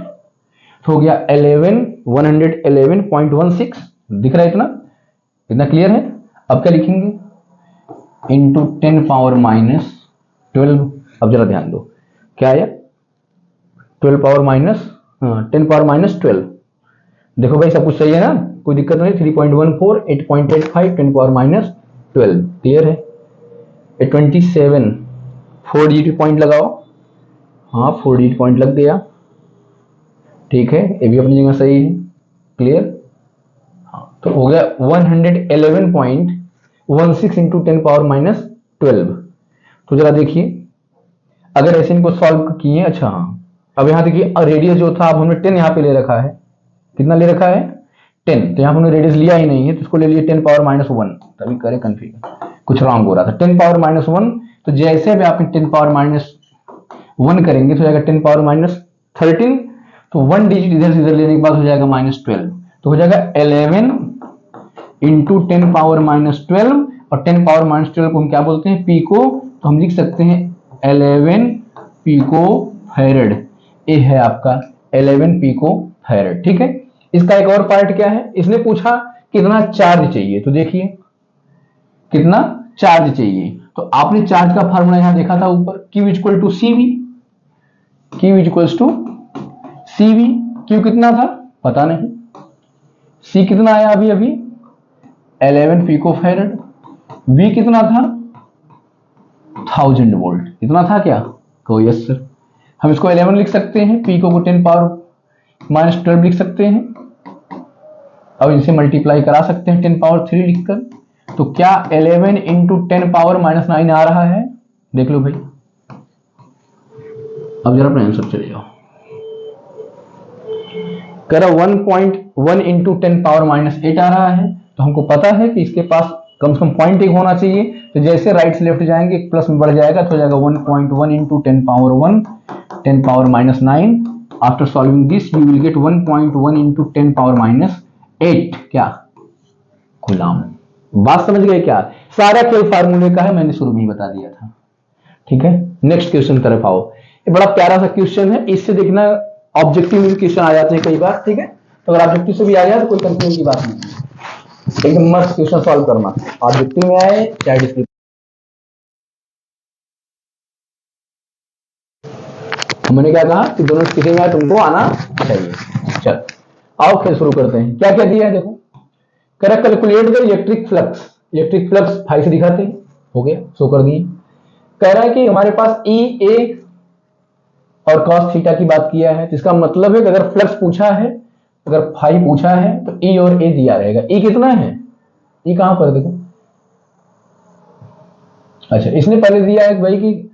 तो हो गया 111.16 दिख रहा है इतना, इतना क्लियर है। अब क्या लिखेंगे इंटू 10 पावर माइनस 12। अब जरा ध्यान दो क्या आया 12 पावर माइनस 10 पावर माइनस 12। देखो भाई सब कुछ सही है ना, कोई दिक्कत नहीं। 3.14 8.85 10 पावर माइनस 12 क्लियर है। 27 4 डिजिट पॉइंट लगाओ, हाँ 4 डिजिट पॉइंट लग गया, ठीक है ये भी अपनी जगह सही है क्लियर। हाँ तो हो गया 111.16 इंटू 10 पावर माइनस 12। तो जरा देखिए अगर ऐसे इनको सॉल्व किए, अच्छा हाँ अब यहाँ देखिए रेडियस जो था अब हमने 10 यहाँ पे ले रखा है, कितना ले रखा है 10, तो यहाँ हमने रेडियस लिया ही नहीं है तो इसको ले लिए 10 पावर माइनस 1, तभी करे कंफ्यूज कुछ रॉन्ग हो रहा था। 10 पावर माइनस 1, तो जैसे भी आप 10 पावर माइनस 1 करेंगे तो हो जाएगा 10 पावर माइनस 13, तो 1 डिजिट इधर से इधर लेने के बाद हो जाएगा माइनस 12, तो हो जाएगा 11 इंटू 10 पावर माइनस 12, और 10 पावर माइनस 12 को हम क्या बोलते हैं पीको, तो हम लिख सकते हैं 11 पीको फैरेड। ये है आपका 11 पीको फैरेड, ठीक है। इसका एक और पार्ट क्या है, इसने पूछा कितना चार्ज चाहिए, तो देखिए कितना चार्ज चाहिए, तो आपने चार्ज का फार्मूला यहां देखा था ऊपर, Q equal to CV, Q equals to CV। Q कितना था पता नहीं, C कितना आया अभी अभी 11 पिको फैरेड, V कितना था 1000 वोल्ट, इतना था क्या को यस सर। हम इसको 11 लिख सकते हैं, पिको को 10 पावर माइनस 12 लिख सकते हैं, अब इनसे मल्टीप्लाई करा सकते हैं 10 पावर 3 लिखकर, तो क्या 11 इंटू 10 पावर माइनस 9 आ रहा है, देख लो भाई। अब जरा अपना आंसर चले जाओ, कह रहा 1.1 इंटू 10 पावर माइनस 8 आ रहा है, तो हमको पता है कि इसके पास कम से कम पॉइंट एक होना चाहिए, तो जैसे राइट से लेफ्ट जाएंगे प्लस में बढ़ जाएगा, तो हो जाएगा 1.1 into 10 power 1 10 power minus 9। After solving this you will get 1.1 into 10 power minus 8। क्या गुलाम, बात समझ गए क्या, सारा खेल फार्मूले का है, मैंने शुरू में ही बता दिया था, ठीक है। नेक्स्ट क्वेश्चन तरफ आओ, ये बड़ा प्यारा सा क्वेश्चन है, इससे देखना ऑब्जेक्टिव में भी क्वेश्चन आ जाते हैं कई बार, ठीक है। तो अगर ऑब्जेक्टिव से भी आ जाए तो कोई कंफ्यूजन की बात नहीं, एकदम मस्त क्वेश्चन सॉल्व करना, ऑब्जेक्टिव में आए चाहे डिस्क्रिप्शन। मैंने क्या कहा कि दोनों किसी में आए तुमको आना चाहिए। चल आओ खेल शुरू करते हैं। क्या क्या दिया है देखो, कह रहा calculate the electric flux, electric flux 5 से दिखाते हैं, हो गया शो कर दिए। कह रहा है कि हमारे पास ई ए और cos थीटा की बात किया है, तो इसका मतलब है कि अगर फ्लक्स पूछा है, अगर फाई पूछा है तो ई और ए दिया रहेगा। ई कितना है, ई कहां पर देखो, अच्छा इसने पहले दिया है भाई कि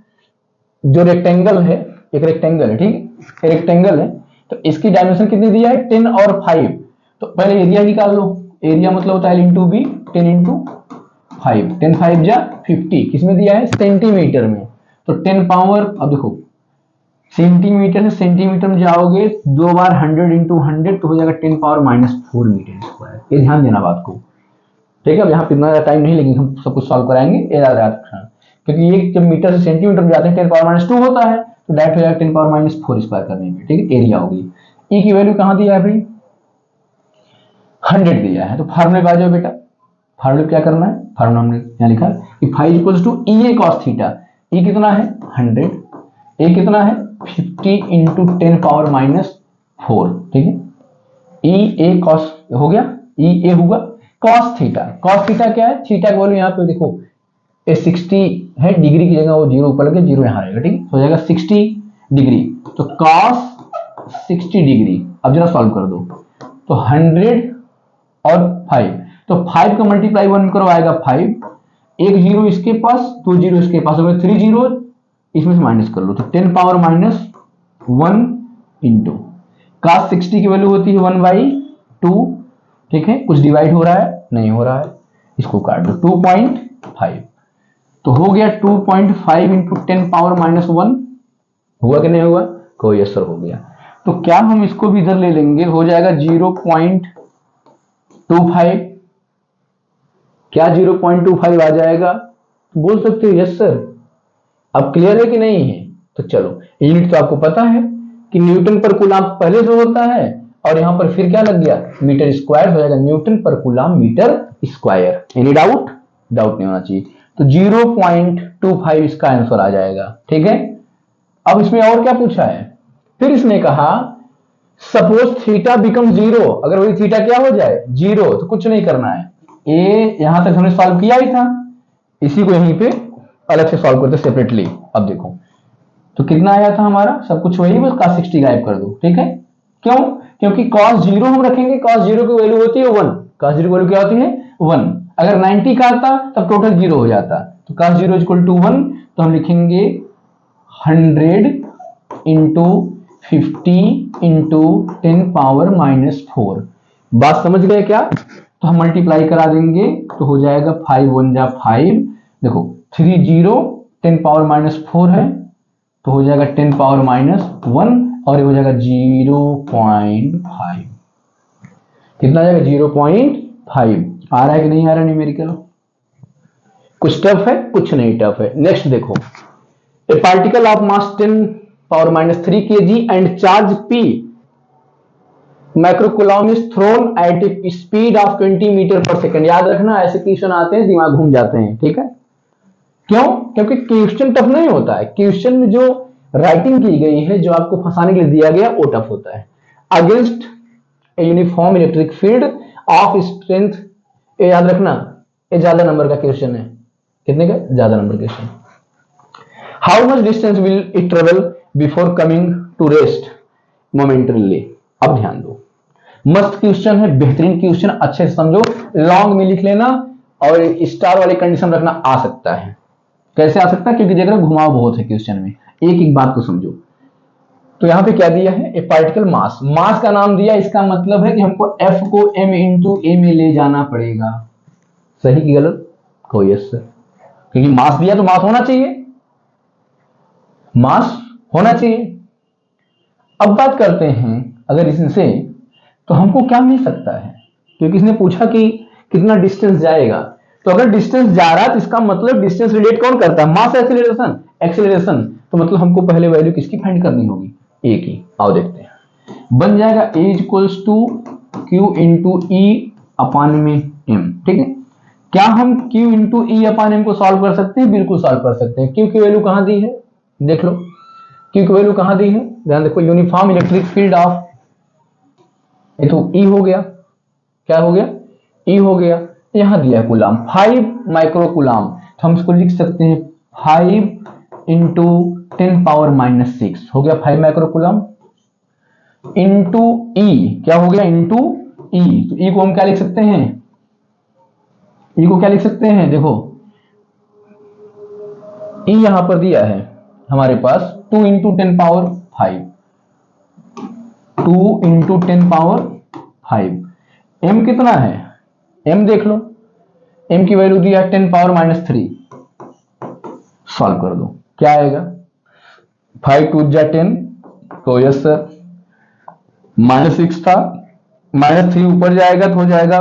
जो रेक्टेंगल है, एक रेक्टेंगल है, ठीक है रेक्टेंगल है, तो इसकी डायमेंशन कितनी दिया है 10 और 5, तो पहले एरिया निकाल लो, एरिया मतलब होता है इंटू बी 10 इंटू 5, 10 5 जा 50, किसमें दिया है सेंटीमीटर में, तो 10 पावर, अब देखो सेंटीमीटर से सेंटीमीटर में जाओगे दो बार 100 इंटू 100, तो हो जाएगा 10 पावर माइनस 4 मीटर स्क्वायर। ये ध्यान देना बात को, ठीक है। अब यहाँ पे इतना टाइम नहीं लगेगा, हम सब कुछ सॉल्व कराएंगे, ये याद रखना, क्योंकि ये जब मीटर से सेंटीमीटर में जाते हैं 10 पावर माइनस 2 होता है, तो डायरेक्ट हो जाएगा 10 पावर माइनस 4 स्क्वायर करने में, ठीक है। एरिया होगी, ई की वैल्यू कहाँ दिया है भाई 100 दिया है, तो फार्मूले पे आ जाओ बेटा। फार्मूले क्या करना है, फार्मूला हमने यहाँ लिखा कि 5 equals to E A cos theta, E कितना है 100, ए कितना है 50 इंटू 10 पावर माइनस 4, ठीक है। ई ए कॉस हो गया, ई ए होगा कॉस थीटा, कॉस थीटा क्या है, थीटा की वैल्यू यहाँ पे देखो ये 60 है, डिग्री की जगह वो जीरो ऊपर लगे, जीरो यहाँ रहेगा, ठीक हो जाएगा 60 डिग्री, तो कॉस 60 डिग्री। अब जरा सॉल्व कर दो, तो 100 और 5, तो 5 का मल्टीप्लाई 1 करो आएगा 5, एक जीरो इसके पास, दो जीरो इसके पास, हो गया 3 जीरो इसमें से माइनस कर लो, तो 10 पावर माइनस 1 इंटू cos 60 की वैल्यू होती है 1/2। ठीक है, कुछ डिवाइड हो रहा है? नहीं हो रहा है, इसको काट दो, 2.5। तो हो गया 2.5 इंटू 10 पावर माइनस 1। हुआ कि नहीं हुआ? कोई असर हो गया। तो क्या हम इसको भी इधर ले लेंगे? हो जाएगा 0.25। क्या 0.25 आ जाएगा? बोल सकते हो यस सर। अब क्लियर है कि नहीं है? तो चलो, यूनिट तो आपको पता है कि न्यूटन पर कूलाम पहले से होता है, और यहां पर फिर क्या लग गया? मीटर स्क्वायर हो जाएगा, न्यूटन पर coulomb metre square. Any doubt? Doubt नहीं होना चाहिए। तो 0.25 इसका आंसर आ जाएगा। ठीक है, अब इसमें और क्या पूछा है? फिर इसने कहा सपोज थीटा बिकम 0, अगर वही थीटा क्या हो जाए? 0, तो कुछ नहीं करना है। ए यहां तक हमने सॉल्व किया ही था, इसी को यहीं पे अलग से सॉल्व करते सेपरेटली। अब देखो तो कितना आया था हमारा, सब कुछ वही, बस cos 60 गायब कर दो। ठीक है, क्यों? क्योंकि cos 0 हम रखेंगे, cos 0 की वैल्यू होती है 1। cos 0 की वैल्यू क्या होती है? 1। अगर 90 का आता तब टोटल 0 हो जाता, तो cos 0 इक्वल टू 1। तो हम लिखेंगे 100 इंटू 50 इंटू 10 पावर माइनस 4। बात समझ गए क्या? तो हम मल्टीप्लाई करा देंगे, तो हो जाएगा 5 1 जा 5। देखो 3 0 10 पावर माइनस 4 है, तो हो जाएगा 10 पावर माइनस 1, और ये हो जाएगा 0.5। कितना जाएगा? 0.5। आ रहा है कि नहीं आ रहा न्यूमेरिकल? कुछ टफ है? कुछ नहीं टफ है। नेक्स्ट देखो, a particle of mass 10 power minus 3 kg and charge p microcoulomb is thrown at a speed of 20 metre पर सेकंड। याद रखना, ऐसे क्वेश्चन आते हैं दिमाग घूम जाते हैं। ठीक है, क्यों? क्योंकि क्वेश्चन टफ नहीं होता है, क्वेश्चन में जो राइटिंग की गई है, जो आपको फंसाने के लिए दिया गया, वो टफ होता है। Against a uniform electric field of strength, ये याद रखना, ये ज्यादा नंबर का क्वेश्चन है। कितने का? ज्यादा number question. How much distance will it travel before coming to rest momentarily. अब ध्यान दो, मस्त क्वेश्चन है, बेहतरीन क्वेश्चन, अच्छे से समझो। लॉन्ग में लिख लेना और स्टार वाली कंडीशन रखना, आ सकता है। कैसे आ सकता है? क्योंकि देख रहे हो घुमाव बहुत है क्वेश्चन में, एक एक बात को समझो। तो यहां पे क्या दिया है? ए पार्टिकल मास, मास का नाम दिया, इसका मतलब है कि हमको एफ को m इंटू ए में ले जाना पड़ेगा। सही कि गलत? कोई यस सर, क्योंकि मास दिया तो मास होना चाहिए, मास होना चाहिए। अब बात करते हैं अगर इससे, तो हमको क्या मिल सकता है? क्योंकि इसने पूछा कि कितना डिस्टेंस जाएगा, तो अगर डिस्टेंस जा रहा है तो इसका मतलब डिस्टेंस रिलेट कौन करता है? मास एक्सीलरेशन, एक्सीलरेशन। तो मतलब हमको पहले वैल्यू किसकी फाइंड करनी होगी? ए की। आओ देखते हैं, बन जाएगा ए इक्वल्स टू क्यू इंटू ई अपान में एम। ठीक है, क्या हम क्यू इंटू ई अपान एम को सॉल्व कर सकते हैं? बिल्कुल सॉल्व कर सकते हैं। क्यू की वैल्यू कहां दी है? देख लो, क्यू की वैल्यू कहां दी है, ध्यान देखो, यूनिफॉर्म इलेक्ट्रिक फील्ड ऑफ, ये तो ई हो गया, क्या हो गया? ई हो गया। यहां दिया है कूलाम 5 माइक्रो कूलाम, तो हम इसको लिख सकते हैं 5 इंटू 10 पावर माइनस 6 हो गया 5 माइक्रो कूलाम इंटू ई, क्या हो गया? इंटू ई। तो ई को हम क्या लिख सकते हैं? ई को क्या लिख सकते हैं? देखो ई यहां पर दिया है हमारे पास 2 into 10 power 5, 2 into 10 power 5। M कितना है? एम देख लो, एम की वैल्यू दिया 10 पावर माइनस 3। सॉल्व कर दो, क्या आएगा? 5 2 जा 10, तो यस सर, माइनस 6 था, माइनस 3 ऊपर जाएगा तो हो जाएगा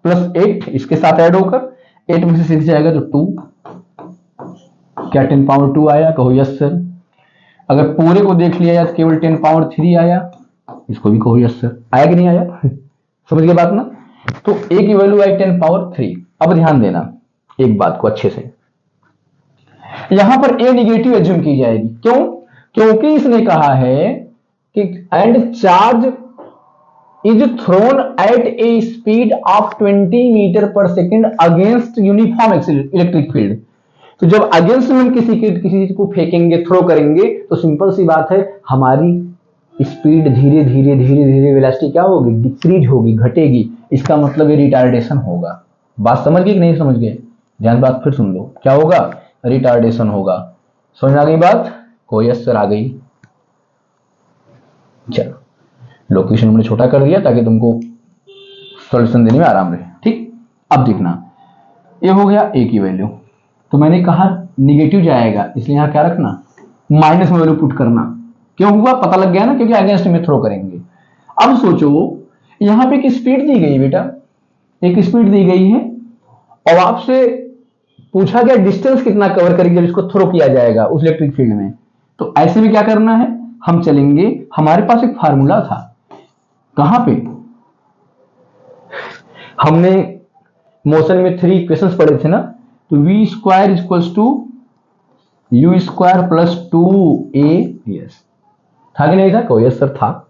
प्लस 8, इसके साथ ऐड होकर 8 में से 6 जाएगा तो 2। क्या 10 पावर 2 आया? कहो यस सर। अगर पूरे को देख लिया तो केवल 10 पावर 3 आया, इसको भी कहो यस सर। आया कि नहीं आया? समझ गए बात ना? तो ए की वैल्यू आई 10 पावर 3। अब ध्यान देना एक बात को अच्छे से, यहां पर ए निगेटिव एज्यूम की जाएगी। क्यों? क्योंकि इसने कहा है कि and charge is thrown at a speed of 20 metre पर second against uniform electric field. तो जब अगेंस्ट में हम किसी चीज को फेंकेंगे, थ्रो करेंगे, तो सिंपल सी बात है, हमारी स्पीड धीरे धीरे धीरे धीरे वेलोसिटी क्या होगी? डिक्रीज होगी, घटेगी। इसका मतलब ये रिटार्डेशन होगा। बात समझ गए कि नहीं समझ गए? ध्यान बात फिर सुन लो, क्या होगा? रिटार्डेशन होगा। समझ आ गई बात? कहो यस सर आ गई। चलो लोकेशन हमने छोटा कर दिया ताकि तुमको सॉल्यूशन देने में आराम रहे। ठीक, अब देखना ये हो गया ए की वैल्यू, तो मैंने कहा निगेटिव जाएगा इसलिए यहां क्या रखना, माइनस में वैल्यू पुट करना। क्यों हुआ पता लग गया ना, क्योंकि अगेंस्ट में थ्रो करेंगे। अब सोचो यहां पे एक स्पीड दी गई बेटा, एक स्पीड दी गई है और आपसे पूछा गया डिस्टेंस कितना कवर करेगी जब इसको थ्रो किया जाएगा उस इलेक्ट्रिक फील्ड में। तो ऐसे में क्या करना है, हम चलेंगे, हमारे पास एक फार्मूला था, कहां पे हमने मोशन में 3 इक्वेशंस पढ़े थे ना, तो v square equals to u square plus 2a, था कि नहीं था, कोई यस सर था।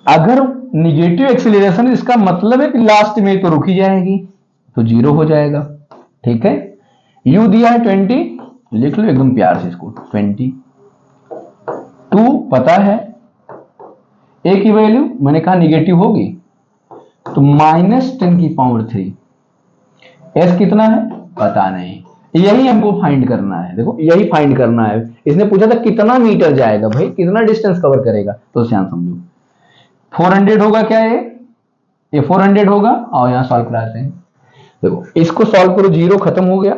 अगर निगेटिव एक्सेलरेशन इसका मतलब है कि लास्ट में तो रुक ही जाएगी, तो 0 हो जाएगा। ठीक है, u दिया है 20, लिख लो एकदम प्यार से इसको 20, 2 पता है, a की वैल्यू मैंने कहा निगेटिव होगी तो -10⁻³ s कितना है पता नहीं, यही हमको फाइंड करना है। देखो यही फाइंड करना है, इसने पूछा था कितना मीटर जाएगा, भाई कितना डिस्टेंस कवर करेगा, तो ध्यान समझो 400 होगा क्या, ये 400 होगा, और यहां सॉल्व कराते हैं। देखो इसको सॉल्व करो, 0 खत्म हो गया,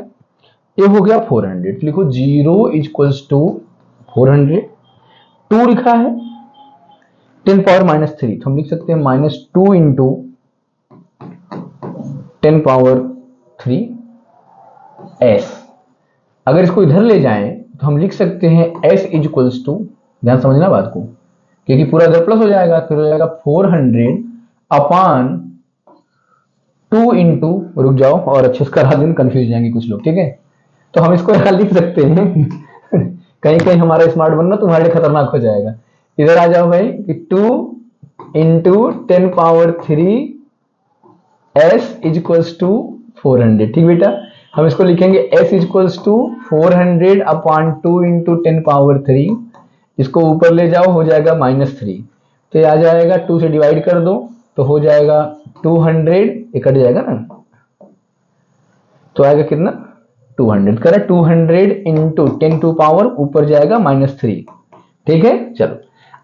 ये हो गया 400, लिखो 0 इक्वल्स टू 400, 2 लिखा है 10⁻³ तो हम लिख सकते हैं -2 इंटू 10⁻³ s। अगर इसको इधर ले जाएं तो हम लिख सकते हैं s इक्वल्स टू, ध्यान समझना बात को, क्योंकि पूरा इधर प्लस हो जाएगा, फिर हो जाएगा 400/2 इंटू, रुक जाओ और अच्छे से करा दें, कंफ्यूज जाएंगे कुछ लोग। ठीक है, तो हम इसको यहां लिख सकते हैं कहीं कहीं हमारा स्मार्ट बनना तुम्हारे लिए खतरनाक हो जाएगा। इधर आ जाओ भाई कि 2 इंटू 10⁻³ s इक्वल्स टू 400। ठीक बेटा, हम इसको लिखेंगे s इक्वल्स टू 400/2 इंटू 10⁻³, इसको ऊपर ले जाओ हो जाएगा -3, तो ये आ जाएगा 2 से डिवाइड कर दो तो हो जाएगा 200, ये कट जाएगा ना, तो आएगा कितना 200, करा 200 इंटू 10 टू पावर ऊपर जाएगा -3। ठीक है, चलो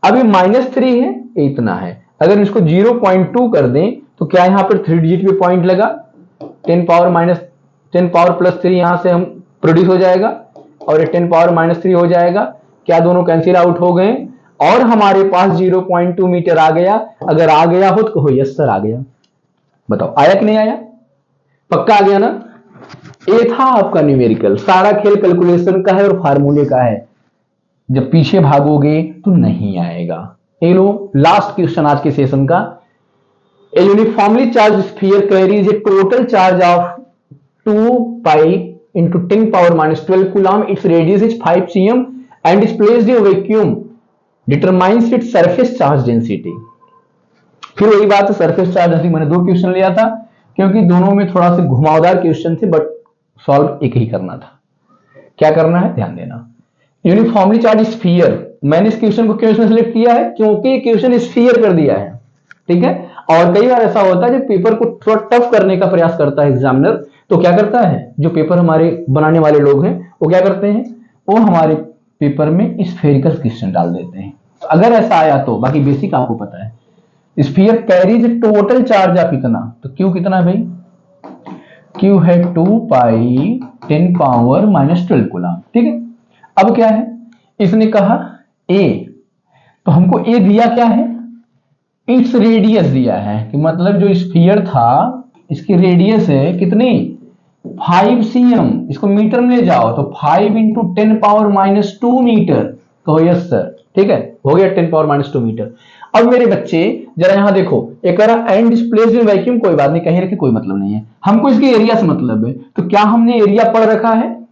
अब ये -3 है, इतना है, अगर इसको 0.2 कर दें तो क्या यहां पर 3 डिजिट पे पॉइंट लगा, 10⁻+3 यहां से हम प्रोड्यूस हो जाएगा और ये 10⁻³ हो जाएगा, क्या दोनों कैंसिल आउट हो गए और हमारे पास 0.2 मीटर आ गया। अगर आ गया हो तो कहो यस सर आ गया, बताओ आया कि नहीं आया, पक्का आ गया ना। ये था आपका न्यूमेरिकल, सारा खेल कैलकुलेशन का है और फार्मूले का है, जब पीछे भागोगे तो नहीं आएगा। ये लो लास्ट क्वेश्चन आज के सेशन का, A uniformly charged sphere carries a total charge of 2 pi into 10⁻12 coulomb. Its radius is 5 cm and is placed in a vacuum. Determines its surface charge density. फिर वही बात है, सरफेस चार्ज डेंसिटी मैंने 2 question लिया था क्योंकि दोनों में थोड़ा सा घुमावदार क्वेश्चन थे, बट सॉल्व एक ही करना था। क्या करना है ध्यान देना, यूनिफॉर्मली चार्ज स्फीयर, मैंने इस क्वेश्चन को क्यों इसमें सिलेक्ट किया है, क्योंकि क्वेश्चन स्फीयर कर दिया है। ठीक है, और कई बार ऐसा होता है जब पेपर को थोड़ा टफ करने का प्रयास करता है एग्जामिनर, तो क्या करता है, जो पेपर हमारे बनाने वाले लोग हैं वो क्या करते हैं, वो हमारे पेपर में स्फेरिकल क्वेश्चन डाल देते हैं। तो अगर ऐसा आया तो, बाकी बेसिक आपको पता है, sphere carries total charge of इतना, तो क्यू कितना है भाई, क्यू है 2 पाई 10⁻⁻12 कूलम। ठीक है, अब क्या है, इसने कहा ए, तो हमको ए दिया क्या है, इट्स रेडियस दिया है, कि मतलब जो स्फीयर था इसकी रेडियस है कितनी 5 cm, इसको मीटर में ले जाओ तो 5 इंटू 10⁻⁻2 मीटर, कहो यस सर। ठीक है, हो गया 10⁻⁻2 मीटर। अब मेरे बच्चे जरा यहां देखो, एक एंड डिस्प्लेस्ड इन वैक्यूम, कोई बात नहीं कहीं रखे कोई मतलब नहीं है, हमको इसके एरिया से मतलब है। तो क्या हमने एरिया पढ़ रखा है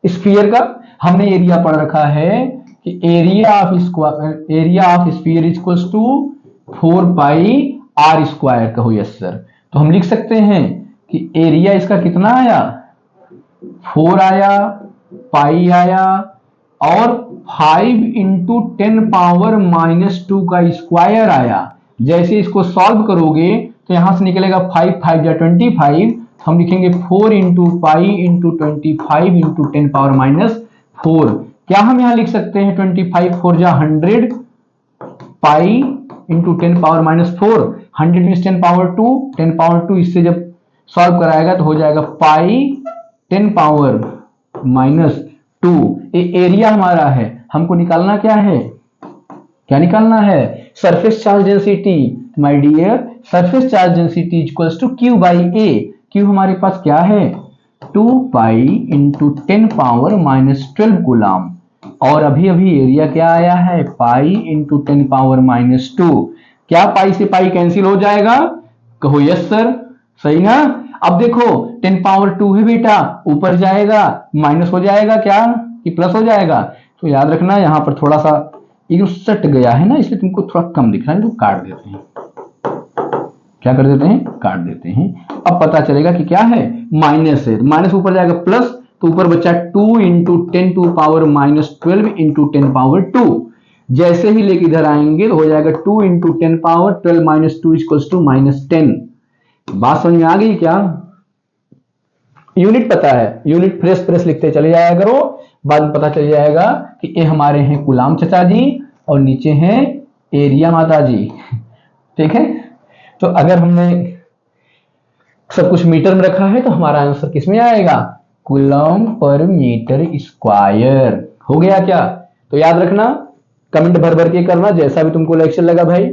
स्फीयर का, हमने एरिया पढ़ रखा है कि area of sphere equals to 4 pi r square, कहो यस सर। तो हम लिख सकते हैं कि एरिया इसका कितना आया, 4 आया, पाई आया और 5 इंटू 10⁻⁻2 का स्क्वायर आया। जैसे इसको सॉल्व करोगे तो यहां से निकलेगा 5 5 या 25, हम लिखेंगे 4 इंटू पाई इंटू 25 इंटू 10⁻⁻4, क्या हम यहां लिख सकते हैं 25 4 जा 100 पाई into 10 power minus 4, 100 mean 10 power 2, 10 power 2, इससे जब सॉल्व कराएगा तो हो जाएगा पाई 10 पावर माइनस 2। ये एरिया हमारा है, हमको निकालना क्या है, क्या निकालना है, surface charge density. My dear, surface charge density equals to Q by A. Q हमारे पास क्या है 2 pi into 10 power minus 12 coulomb, और अभी अभी एरिया क्या आया है पाई इंटू 10 पावर माइनस 2। क्या पाई से पाई कैंसिल हो जाएगा, कहो यस सर, सही ना। अब देखो 10 पावर 2 है बेटा, ऊपर जाएगा माइनस हो जाएगा क्या कि प्लस हो जाएगा, तो याद रखना यहां पर थोड़ा सा ये जो सट गया है ना, इसलिए तुमको थोड़ा कम दिख रहा है, तो काट देते हैं, क्या कर देते हैं, काट देते हैं। अब पता चलेगा कि क्या है माइनस है, माइनस ऊपर जाएगा प्लस, तो ऊपर बच्चा 2 into 10 to power minus 12 into 10 power 2। जैसे ही लेके इधर आएंगे तो हो जाएगा 2 into 10 power 12 minus 2 equals to minus 10। बात समझ में आ गई क्या, यूनिट पता है, यूनिट फ्रेश फ्रेश लिखते चले जाया करो, बाद में पता चल जाएगा कि ये हमारे हैं कूलाम चाचा जी और नीचे हैं एरिया माता जी, ठीक है। तो अगर हमने सब कुछ मीटर में रखा है तो हमारा आंसर किस में आएगा, कूलम पर मीटर स्क्वायर। हो गया क्या, तो याद रखना, कमेंट भर भर के करना जैसा भी तुमको लेक्चर लगा भाई,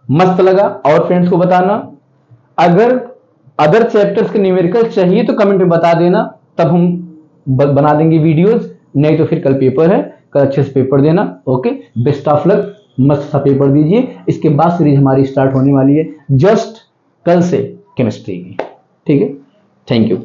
मस्त लगा, और फ्रेंड्स को बताना। अगर अदर चैप्टर्स के न्यूमेरिकल चाहिए तो कमेंट में बता देना, तब हम बना देंगे वीडियोस, नहीं तो फिर कल पेपर है, कल अच्छे से पेपर देना। ओके, बेस्ट ऑफ लक, मस्त सा पेपर दीजिए। इसके बाद सीरीज हमारी स्टार्ट होने वाली है जस्ट कल से केमिस्ट्री की, ठीक है। Thank you.